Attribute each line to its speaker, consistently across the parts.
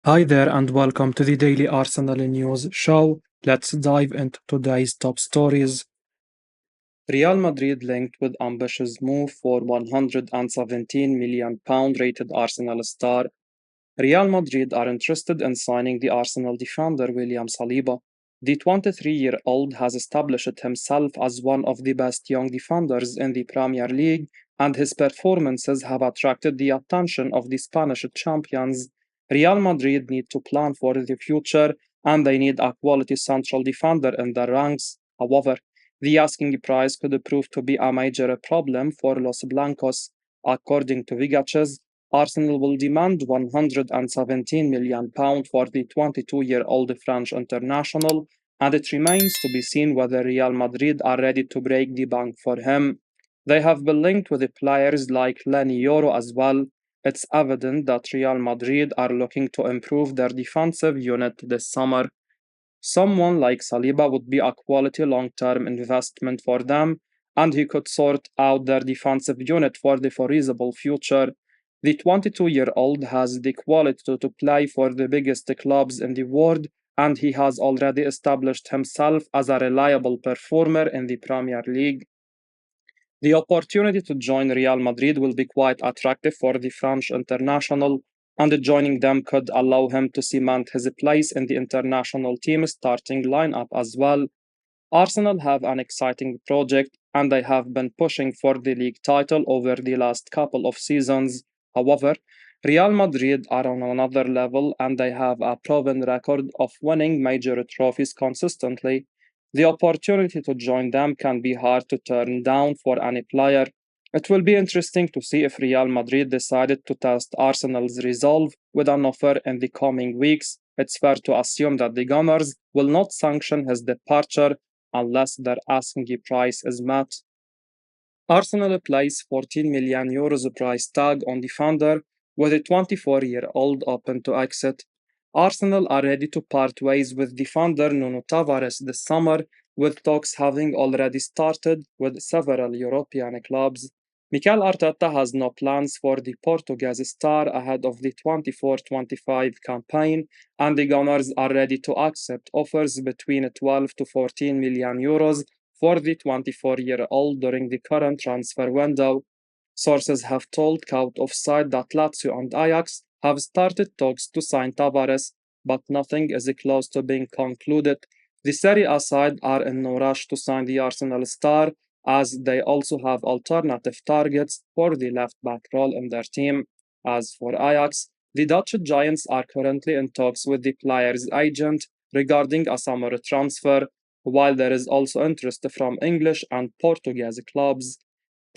Speaker 1: Hi there and welcome to the Daily Arsenal News Show. Let's dive into today's top stories. Real Madrid linked with ambitious move for £117 million rated Arsenal star. Real Madrid are interested in signing the Arsenal defender William Saliba. The 23-year-old has established himself as one of the best young defenders in the Premier League, and his performances have attracted the attention of the Spanish champions. Real Madrid need to plan for the future, and they need a quality central defender in their ranks. However, the asking price could prove to be a major problem for Los Blancos. According to Vigaches, Arsenal will demand £117 million for the 22-year-old French international, and it remains to be seen whether Real Madrid are ready to break the bank for him. They have been linked with players like Lenny Yoro as well. It's evident that Real Madrid are looking to improve their defensive unit this summer. Someone like Saliba would be a quality long-term investment for them, and he could sort out their defensive unit for the foreseeable future. The 22-year-old has the quality to play for the biggest clubs in the world, and he has already established himself as a reliable performer in the Premier League. The opportunity to join Real Madrid will be quite attractive for the French international, and joining them could allow him to cement his place in the international team starting lineup as well. Arsenal have an exciting project, and they have been pushing for the league title over the last couple of seasons. However, Real Madrid are on another level, and they have a proven record of winning major trophies consistently. The opportunity to join them can be hard to turn down for any player. It will be interesting to see if Real Madrid decided to test Arsenal's resolve with an offer in the coming weeks. It's fair to assume that the Gunners will not sanction his departure unless their asking price is met. Arsenal placed €14 million price tag on defender, with a 24-year-old open to exit. Arsenal are ready to part ways with defender Nuno Tavares this summer, with talks having already started with several European clubs. Mikel Arteta has no plans for the Portuguese star ahead of the 24-25 campaign, and the Gunners are ready to accept offers between 12 to €14 million for the 24-year-old during the current transfer window. Sources have told Cout Offside that Lazio and Ajax have started talks to sign Tavarez, but nothing is close to being concluded. The Serie A side are in no rush to sign the Arsenal star, as they also have alternative targets for the left-back role in their team. As for Ajax, the Dutch Giants are currently in talks with the player's agent regarding a summer transfer, while there is also interest from English and Portuguese clubs.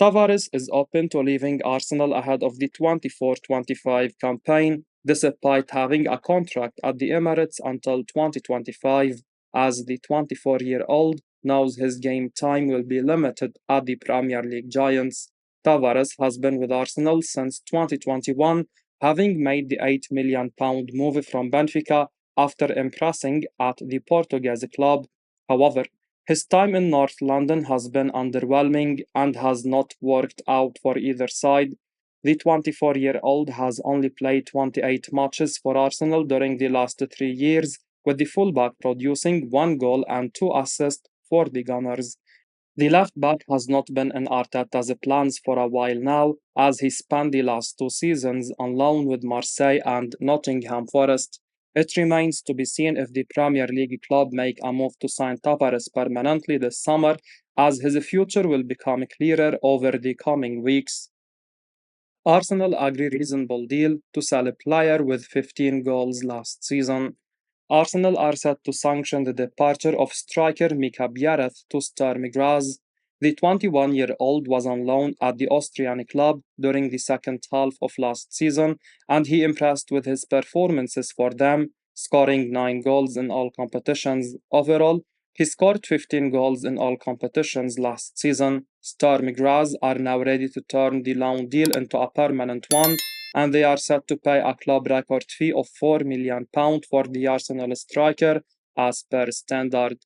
Speaker 1: Tavarez is open to leaving Arsenal ahead of the 24-25 campaign, despite having a contract at the Emirates until 2025, as the 24-year-old knows his game time will be limited at the Premier League Giants. Tavarez has been with Arsenal since 2021, having made the £8 million move from Benfica after impressing at the Portuguese club. However, his time in North London has been underwhelming and has not worked out for either side. The 24-year-old has only played 28 matches for Arsenal during the last 3 years, with the fullback producing 1 goal and 2 assists for the Gunners. The left back has not been in Arteta's plans for a while now, as he spent the last 2 seasons on loan with Marseille and Nottingham Forest. It remains to be seen if the Premier League club make a move to sign Tavarez permanently this summer, as his future will become clearer over the coming weeks. Arsenal agree reasonable deal to sell a player with 15 goals last season. Arsenal are set to sanction the departure of striker Mika Biereth to Sturm Graz. The 21-year-old was on loan at the Austrian club during the second half of last season, and he impressed with his performances for them, scoring 9 goals in all competitions. Overall, he scored 15 goals in all competitions last season. Sturm Graz are now ready to turn the loan deal into a permanent one, and they are set to pay a club record fee of £4 million for the Arsenal striker as per standard.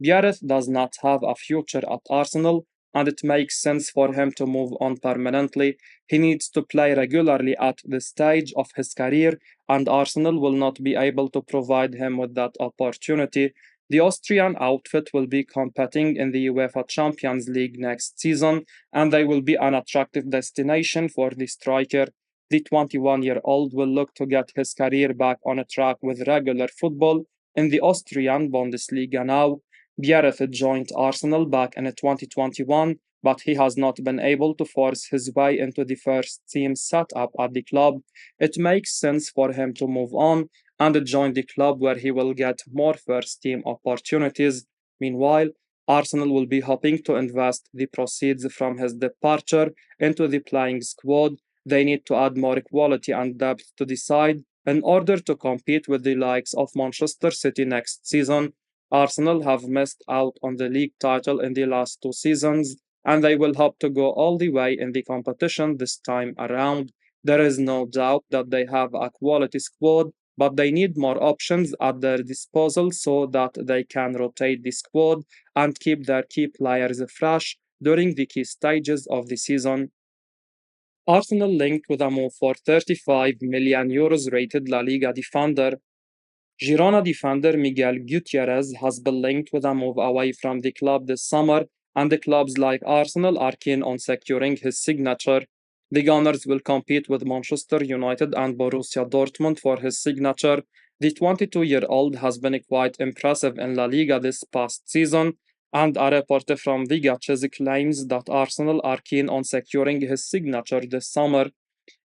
Speaker 1: Biereth does not have a future at Arsenal, and it makes sense for him to move on permanently. He needs to play regularly at this stage of his career, and Arsenal will not be able to provide him with that opportunity. The Austrian outfit will be competing in the UEFA Champions League next season, and they will be an attractive destination for the striker. The 21-year-old will look to get his career back on a track with regular football in the Austrian Bundesliga now. Biereth joined Arsenal back in 2021, but he has not been able to force his way into the first team setup at the club. It makes sense for him to move on and join the club where he will get more first team opportunities. Meanwhile, Arsenal will be hoping to invest the proceeds from his departure into the playing squad. They need to add more quality and depth to the side in order to compete with the likes of Manchester City next season. Arsenal have missed out on the league title in the last 2 seasons, and they will hope to go all the way in the competition this time around. There is no doubt that they have a quality squad, but they need more options at their disposal so that they can rotate the squad and keep their key players fresh during the key stages of the season. Arsenal linked with a move for 35 million euros rated La Liga defender. Girona defender Miguel Gutierrez has been linked with a move away from the club this summer, and the clubs like Arsenal are keen on securing his signature. The Gunners will compete with Manchester United and Borussia Dortmund for his signature. The 22-year-old has been quite impressive in La Liga this past season, and a reporter from Vigaches claims that Arsenal are keen on securing his signature this summer.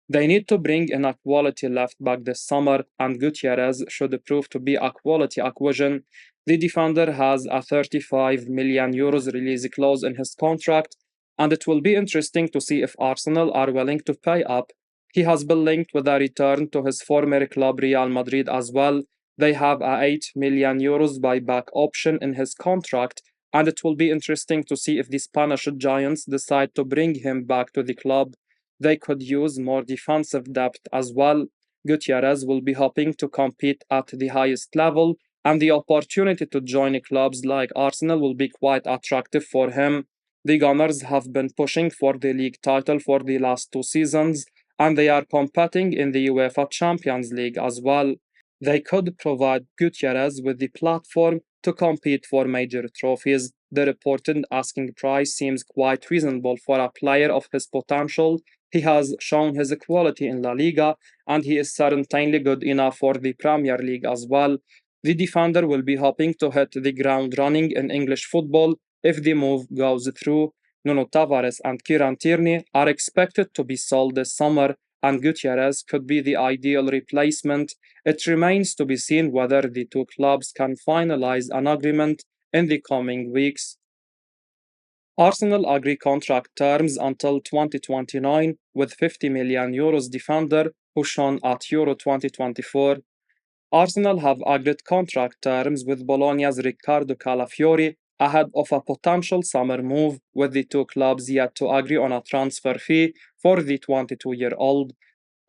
Speaker 1: They need to bring in a quality left back this summer, and Gutierrez should prove to be a quality acquisition. The defender has a 35 million euros release clause in his contract, and it will be interesting to see if Arsenal are willing to pay up. He has been linked with a return to his former club Real Madrid as well. They have a 8 million euros buyback option in his contract, and it will be interesting to see if the Spanish giants decide to bring him back to the club. They could use more defensive depth as well. Gutierrez will be hoping to compete at the highest level, and the opportunity to join clubs like Arsenal will be quite attractive for him. The Gunners have been pushing for the league title for the last 2 seasons, and they are competing in the UEFA Champions League as well. They could provide Gutierrez with the platform to compete for major trophies. The reported asking price seems quite reasonable for a player of his potential. He has shown his quality in La Liga, and he is certainly good enough for the Premier League as well. The defender will be hoping to hit the ground running in English football if the move goes through. Nuno Tavares and Kieran Tierney are expected to be sold this summer, and Gutierrez could be the ideal replacement. It remains to be seen whether the two clubs can finalize an agreement in the coming weeks. Arsenal agree contract terms until 2029 with 50 million euros defender who shone at Euro 2024. Arsenal have agreed contract terms with Bologna's Riccardo Calafiori ahead of a potential summer move, with the two clubs yet to agree on a transfer fee for the 22-year-old.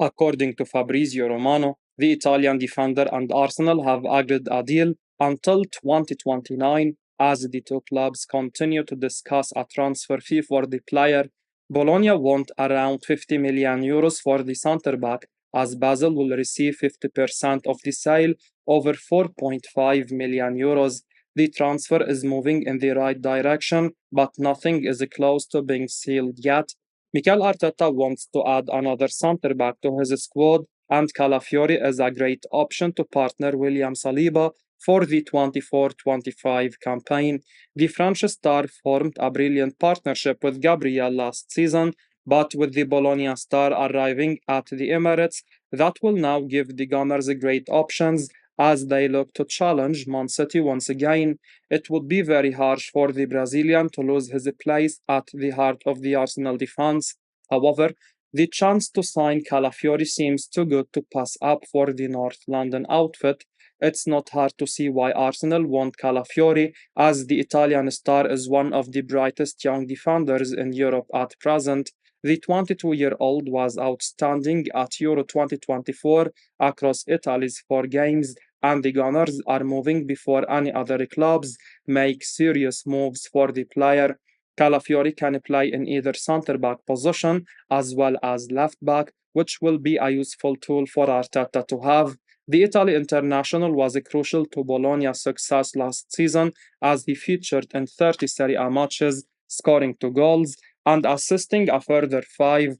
Speaker 1: According to Fabrizio Romano, the Italian defender and Arsenal have agreed a deal until 2029 as the two clubs continue to discuss a transfer fee for the player. Bologna want around 50 million euros for the centre back, as Basel will receive 50% of the sale, over 4.5 million euros. The transfer is moving in the right direction, but nothing is close to being sealed yet. Mikel Arteta wants to add another centre back to his squad, and Calafiori is a great option to partner William Saliba for the 24-25 campaign. The French star formed a brilliant partnership with Gabriel last season, but with the Bologna star arriving at the Emirates, that will now give the Gunners great options as they look to challenge Man City once again. It would be very harsh for the Brazilian to lose his place at the heart of the Arsenal defense. However, the chance to sign Calafiori seems too good to pass up for the North London outfit. It's not hard to see why Arsenal want Calafiori, as the Italian star is one of the brightest young defenders in Europe at present. The 22-year-old was outstanding at Euro 2024 across Italy's 4 games, and the Gunners are moving before any other clubs make serious moves for the player. Calafiori can play in either centre back position as well as left back, which will be a useful tool for Arteta to have. The Italy international was crucial to Bologna's success last season as he featured in 30 Serie A matches, scoring 2 goals and assisting a further 5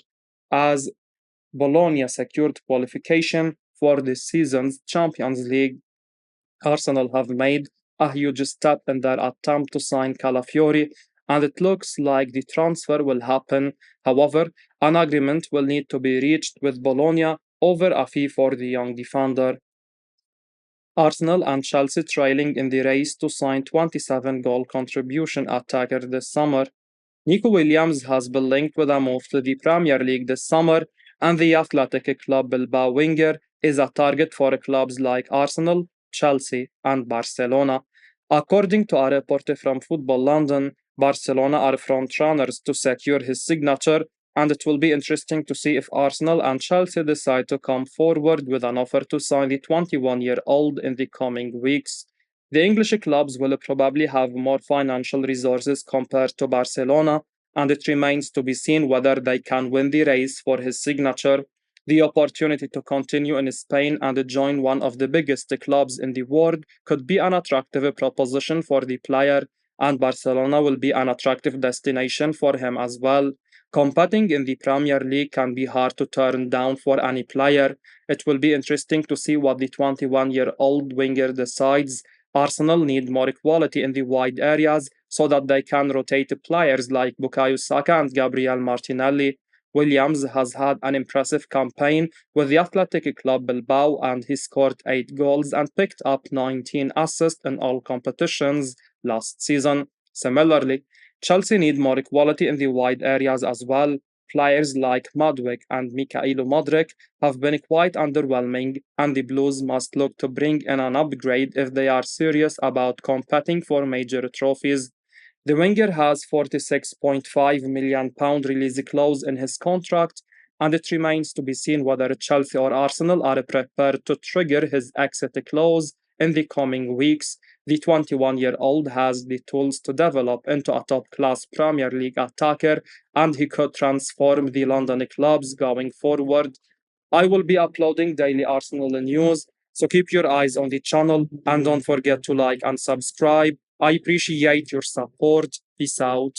Speaker 1: as Bologna secured qualification for this season's Champions League. Arsenal have made a huge step in their attempt to sign Calafiori, and it looks like the transfer will happen. However, an agreement will need to be reached with Bologna over a fee for the young defender. Arsenal and Chelsea trailing in the race to sign 27 goal contribution attacker this summer. Nico Williams has been linked with a move to the Premier League this summer, and the Athletic Club Bilbao winger is a target for clubs like Arsenal, Chelsea, and Barcelona. According to a report from Football London, Barcelona are frontrunners to secure his signature, and it will be interesting to see if Arsenal and Chelsea decide to come forward with an offer to sign the 21-year-old in the coming weeks. The English clubs will probably have more financial resources compared to Barcelona, and it remains to be seen whether they can win the race for his signature. The opportunity to continue in Spain and join one of the biggest clubs in the world could be an attractive proposition for the player, and Barcelona will be an attractive destination for him as well. Competing in the Premier League can be hard to turn down for any player. It will be interesting to see what the 21-year-old winger decides. Arsenal need more quality in the wide areas so that they can rotate players like Bukayo Saka and Gabriel Martinelli. Williams has had an impressive campaign with the Athletic Club Bilbao, and he scored 8 goals and picked up 19 assists in all competitions last season. Similarly, Chelsea need more quality in the wide areas as well. Players like Madwick and Mikhailo Modric have been quite underwhelming, and the Blues must look to bring in an upgrade if they are serious about competing for major trophies. The winger has £46.5 million release clause in his contract, and it remains to be seen whether Chelsea or Arsenal are prepared to trigger his exit clause in the coming weeks. The 21-year-old has the tools to develop into a top-class Premier League attacker, and he could transform the London clubs going forward. I will be uploading daily Arsenal news, so keep your eyes on the channel and don't forget to like and subscribe. I appreciate your support. Peace out.